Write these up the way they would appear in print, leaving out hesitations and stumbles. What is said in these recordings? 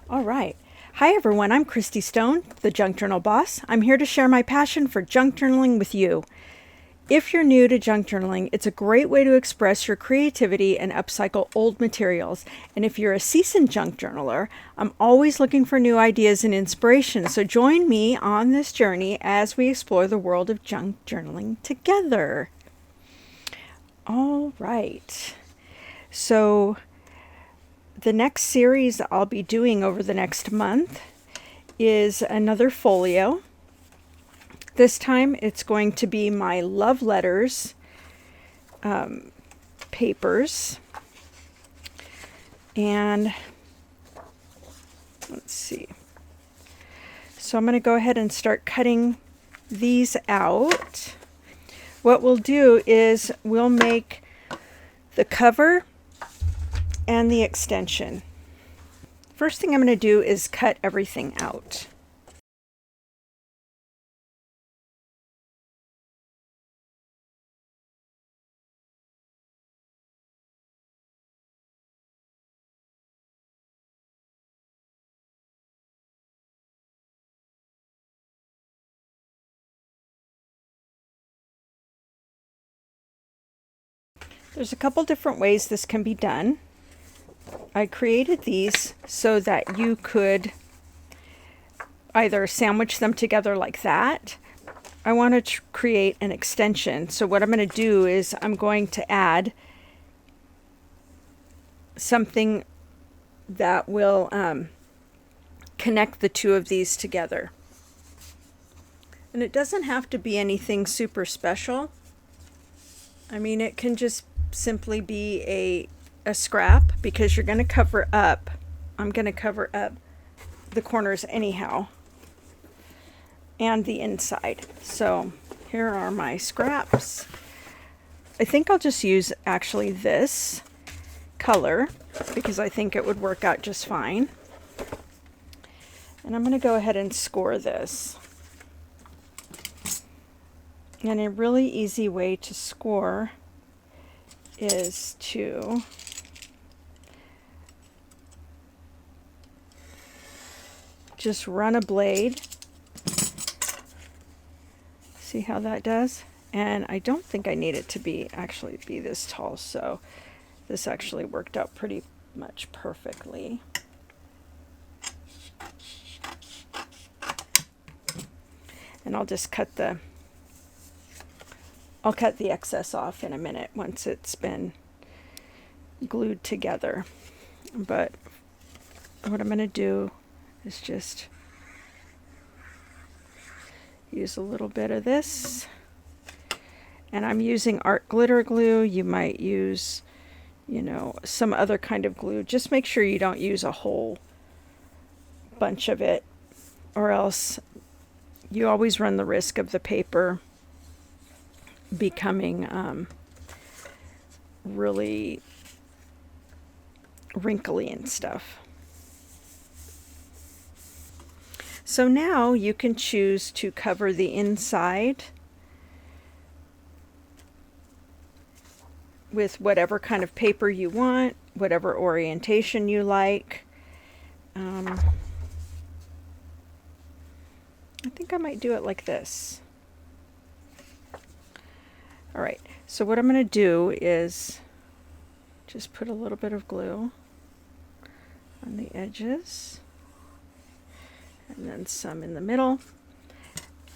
All right. Hi, everyone. I'm Christy Stone, the Junk Journal Boss. I'm here to share my passion for junk journaling with you. If you're new to junk journaling, it's a great way to express your creativity and upcycle old materials. And if you're a seasoned junk journaler, I'm always looking for new ideas and inspiration. So join me on this journey as we explore the world of junk journaling together. All right. So the next series I'll be doing over the next month is another folio. This time it's going to be my love letters papers. And let's see. So I'm going to go ahead and start cutting these out. What we'll do is we'll make the cover and the extension. First thing I'm going to do is cut everything out. There's a couple different ways this can be done. I created these so that you could either sandwich them together like that. I want to create an extension. So what I'm going to do is I'm going to add something that will connect the two of these together. And it doesn't have to be anything super special. I mean, it can just simply be a scrap, because you're going to cover up. I'm going to cover up the corners anyhow, and the inside. So here are my scraps. I think I'll just use actually this color because I think it would work out just fine. And I'm going to go ahead and score this. And a really easy way to score is to just run a blade. See how that does? And I don't think I need it to be actually be this tall, so this actually worked out pretty much perfectly. And I'll just cut the excess off in a minute once it's been glued together. But what I'm going to do is just use a little bit of this. And I'm using art glitter glue. You might use, some other kind of glue. Just make sure you don't use a whole bunch of it, or else you always run the risk of the paper becoming really wrinkly and stuff. So now you can choose to cover the inside with whatever kind of paper you want, whatever orientation you like. I think I might do it like this. All right, so what I'm going to do is just put a little bit of glue on the edges, and then some in the middle.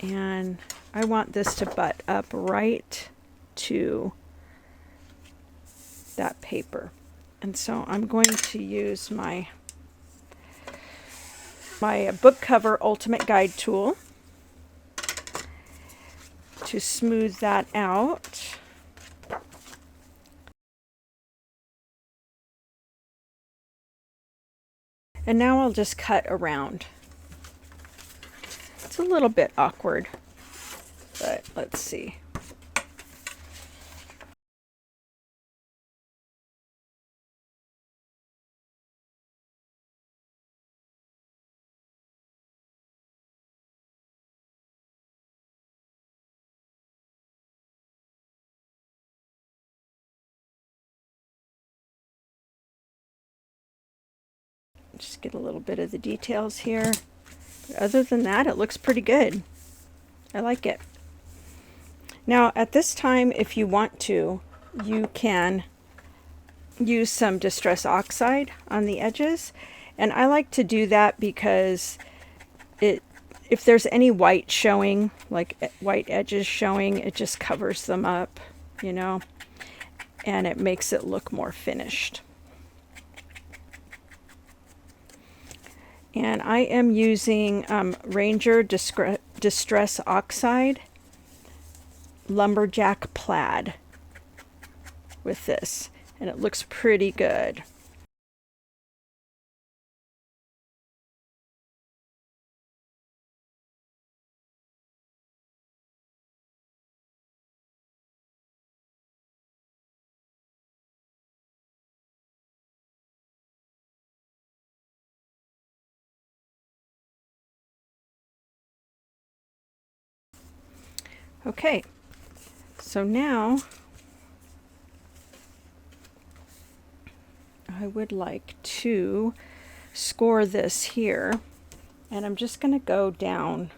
And I want this to butt up right to that paper. And so I'm going to use my book cover ultimate guide tool to smooth that out. And now I'll just cut around. It's a little bit awkward, but let's see. Just get a little bit of the details here. But other than that, it looks pretty good. I like it. Now at this time, if you want to, you can use some Distress Oxide on the edges. And I like to do that because if there's any white showing, like white edges showing, it just covers them up, you know, and it makes it look more finished. And I am using Ranger Distress Oxide Lumberjack Plaid with this, and it looks pretty good. Okay, so now I would like to score this here, and I'm just going to go down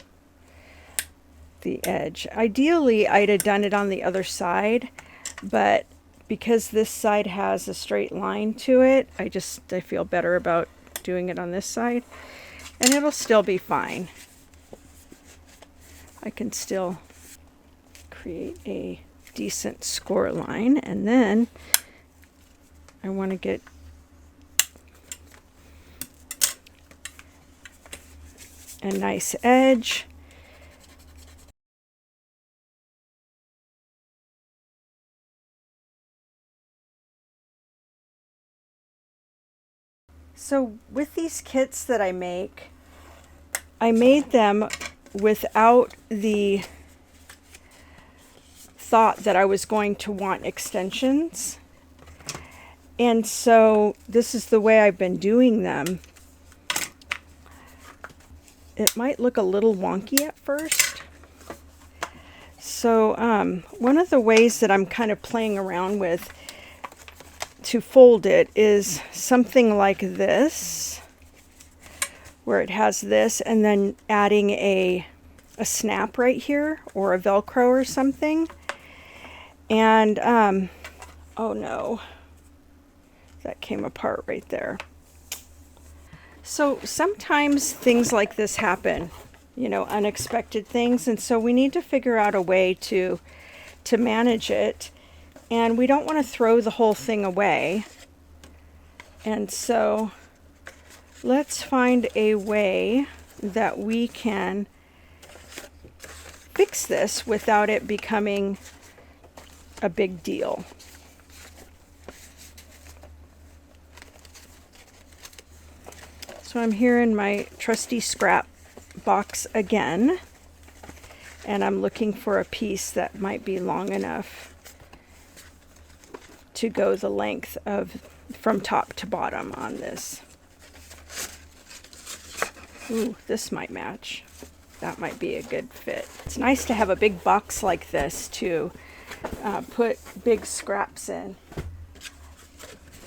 the edge. Ideally, I'd have done it on the other side, but because this side has a straight line to it, I feel better about doing it on this side, and it'll still be fine. I can still create a decent score line, and then I want to get a nice edge. So with these kits that I made them without the thought that I was going to want extensions. And so this is the way I've been doing them. It might look a little wonky at first. So one of the ways that I'm kind of playing around with to fold it is something like this, where it has this and then adding a snap right here, or a Velcro or something. And oh no, that came apart right there. So sometimes things like this happen, you know, unexpected things, and so we need to figure out a way to manage it. And we don't want to throw the whole thing away. And so let's find a way that we can fix this without it becoming a big deal. So I'm here in my trusty scrap box again, and I'm looking for a piece that might be long enough to go the length of from top to bottom on this. Ooh, this might match. That might be a good fit. It's nice to have a big box like this to put big scraps in.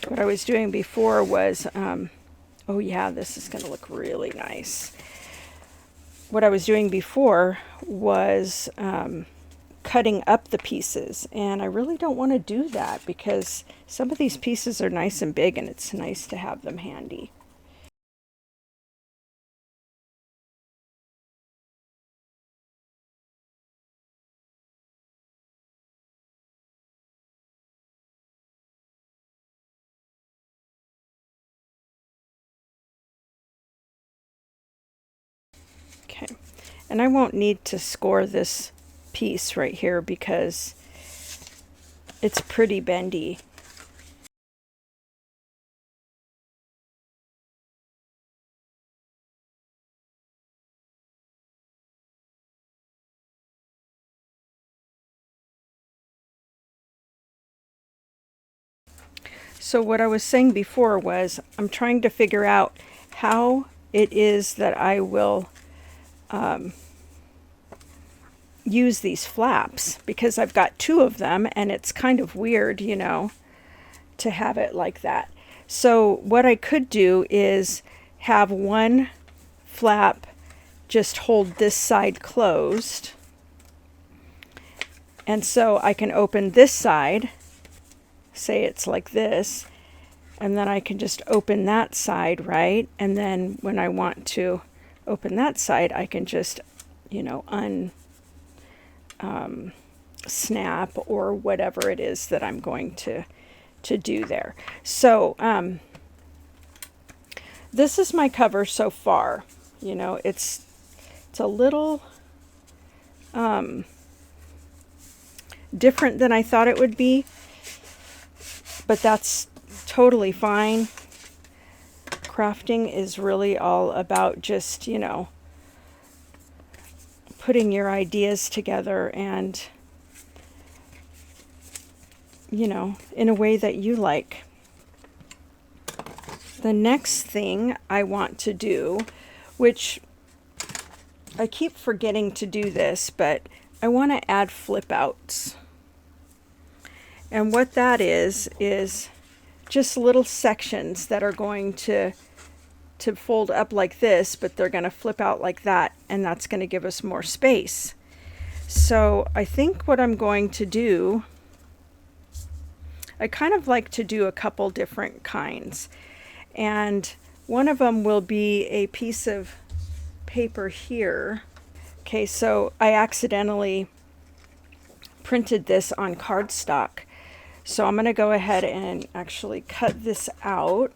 What I was doing before was, oh yeah, this is going to look really nice. What I was doing before was cutting up the pieces, and I really don't want to do that because some of these pieces are nice and big, and it's nice to have them handy. Okay, and I won't need to score this piece right here because it's pretty bendy. So what I was saying before was I'm trying to figure out how it is that I will use these flaps, because I've got two of them and it's kind of weird, you know, to have it like that. So what I could do is have one flap just hold this side closed. And so I can open this side, say it's like this, and then I can just open that side, right? And then when I want to open that side, I can just, you know, snap or whatever it is that I'm going to do there. So this is my cover so far. You know, it's a little different than I thought it would be, but that's totally fine. Crafting is really all about just, you know, putting your ideas together and, you know, in a way that you like. The next thing I want to do, which I keep forgetting to do this, but I want to add flip outs. And what that is just little sections that are going to fold up like this, but they're going to flip out like that, and that's going to give us more space. So I think what I'm going to do, I kind of like to do a couple different kinds. And one of them will be a piece of paper here. Okay, so I accidentally printed this on cardstock. So I'm going to go ahead and actually cut this out,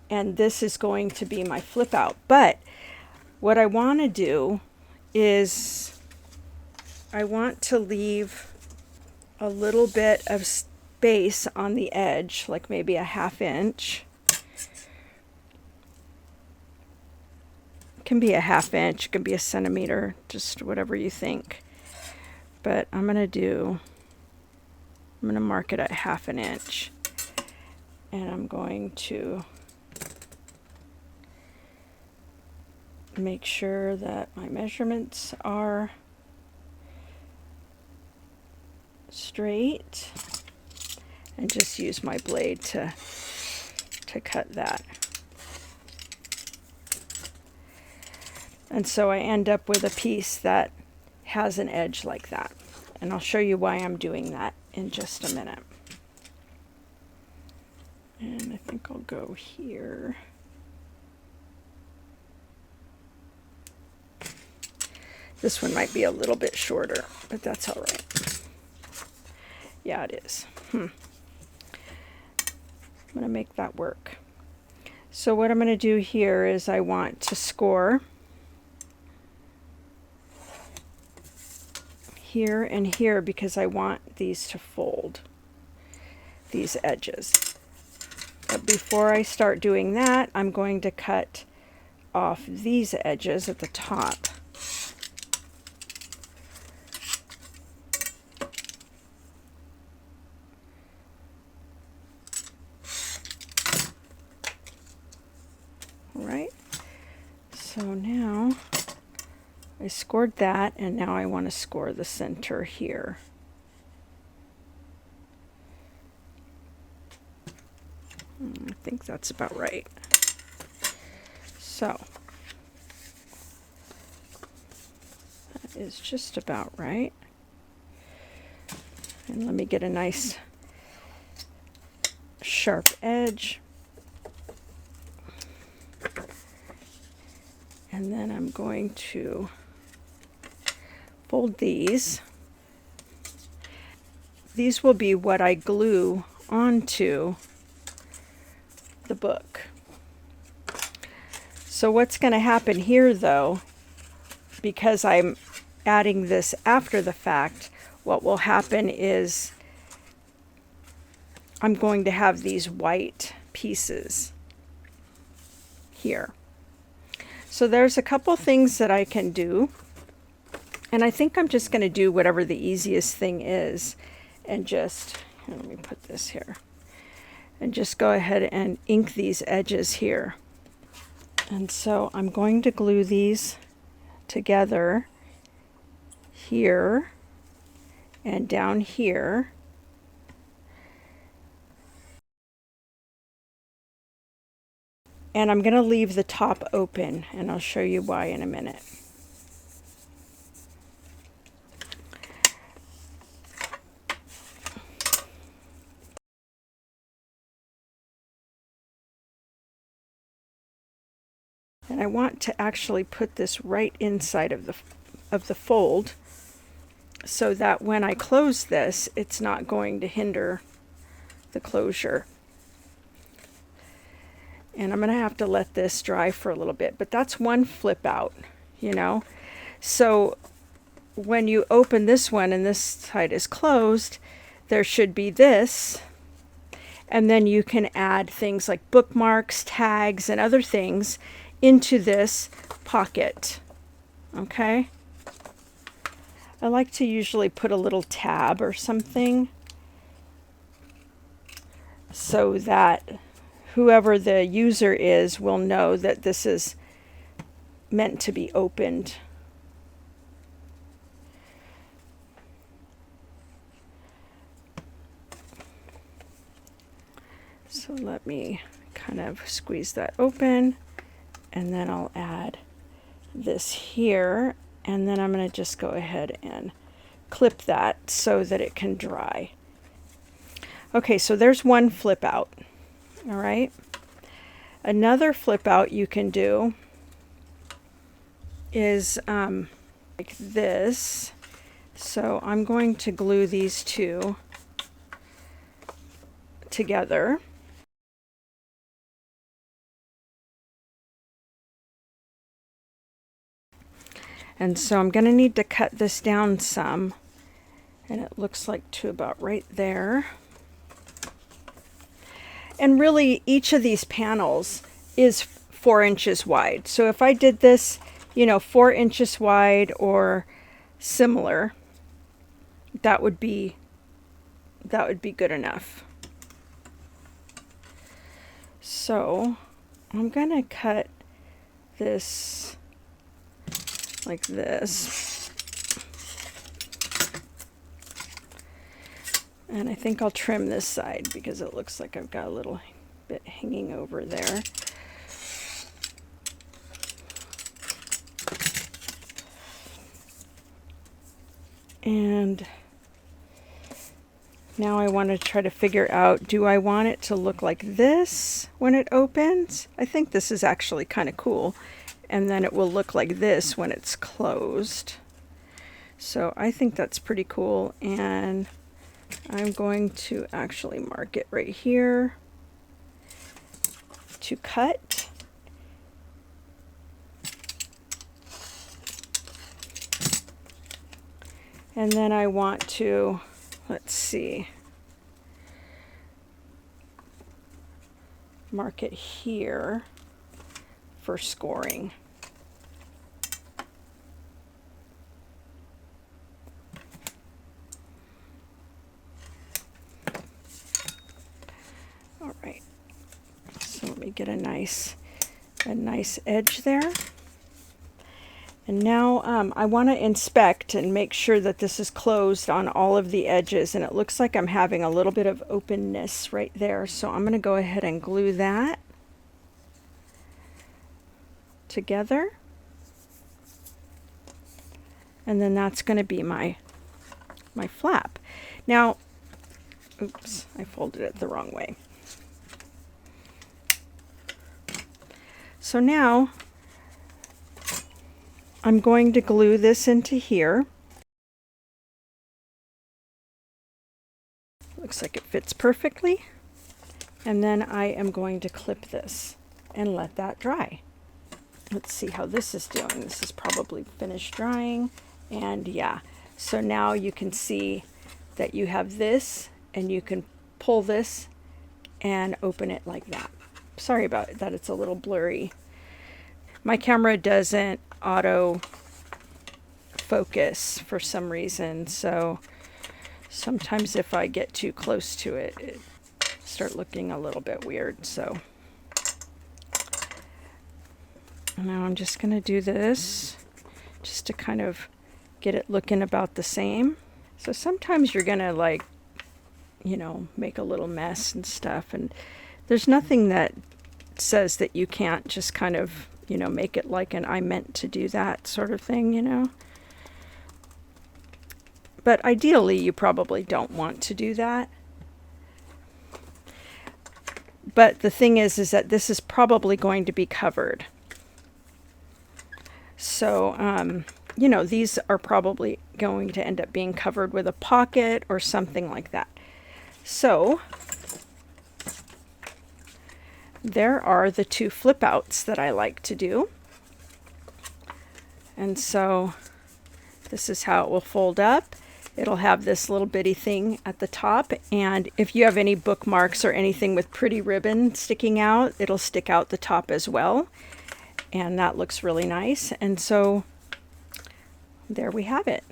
and this is going to be my flip out. But what I want to do is I want to leave a little bit of space on the edge, like maybe a 1/2 inch. It can be a 1/2 inch, it can be a centimeter, just whatever you think. But I'm going to mark it at 1/2 inch, and I'm going to make sure that my measurements are straight, and just use my blade to cut that. And so I end up with a piece that has an edge like that. And I'll show you why I'm doing that in just a minute. And I think I'll go here. This one might be a little bit shorter, but that's all right. Yeah, it is. I'm going to make that work. So what I'm going to do here is I want to score here and here because I want these to fold, these edges. But before I start doing that, I'm going to cut off these edges at the top. All right, so now I scored that, and now I want to score the center here. I think that's about right. So that is just about right. And let me get a nice sharp edge. And then I'm going to fold these. These will be what I glue onto the book. So what's going to happen here though, because I'm adding this after the fact, what will happen is I'm going to have these white pieces here. So there's a couple things that I can do, and I think I'm just going to do whatever the easiest thing is, and just, let me put this here, and just go ahead and ink these edges here. And so I'm going to glue these together here and down here. And I'm going to leave the top open, and I'll show you why in a minute. And I want to actually put this right inside of the fold, so that when I close this, it's not going to hinder the closure. And I'm going to have to let this dry for a little bit, but that's one flip out, you know. So when you open this one and this side is closed, there should be this, and then you can add things like bookmarks, tags, and other things into this pocket. Okay, I like to usually put a little tab or something so that whoever the user is will know that this is meant to be opened. So let me kind of squeeze that open, and then I'll add this here, and then I'm going to just go ahead and clip that so that it can dry. Okay, so there's one flip out. All right. Another flip out you can do is like this. So I'm going to glue these two together. And so I'm going to need to cut this down some, and it looks like to about right there. And really, each of these panels is 4 inches wide. So if I did this, you know, 4 inches wide or similar, that would be good enough. So I'm going to cut this like this. And I think I'll trim this side because it looks like I've got a little bit hanging over there. And now I want to try to figure out, do I want it to look like this when it opens? I think this is actually kind of cool. And then it will look like this when it's closed. So I think that's pretty cool. And I'm going to actually mark it right here to cut. And then I want to, let's see, mark it here for scoring. All right, so let me get a nice edge there. And now I want to inspect and make sure that this is closed on all of the edges, and it looks like I'm having a little bit of openness right there. So I'm going to go ahead and glue that together. And then that's going to be my flap. Now, oops, I folded it the wrong way. So now I'm going to glue this into here. Looks like it fits perfectly. And then I am going to clip this and let that dry. Let's see how this is doing. This is probably finished drying. And yeah, so now you can see that you have this, and you can pull this and open it like that. Sorry about that, it's a little blurry. My camera doesn't auto focus for some reason, so sometimes if I get too close to it, it start looking a little bit weird. So now I'm just going to do this just to kind of get it looking about the same. So sometimes you're going to, like, you know, make a little mess and stuff, and there's nothing that says that you can't just kind of, you know, make it like an I meant to do that sort of thing, you know. But ideally, you probably don't want to do that. But the thing is that this is probably going to be covered. So, you know, these are probably going to end up being covered with a pocket or something like that. So, there are the two flip outs that I like to do. And so, this is how it will fold up. It'll have this little bitty thing at the top, and if you have any bookmarks or anything with pretty ribbon sticking out, it'll stick out the top as well, and that looks really nice. And so there we have it.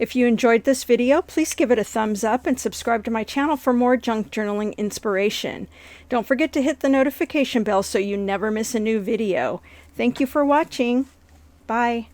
If you enjoyed this video, please give it a thumbs up and subscribe to my channel for more junk journaling inspiration. Don't forget to hit the notification bell so you never miss a new video. Thank you for watching. Bye.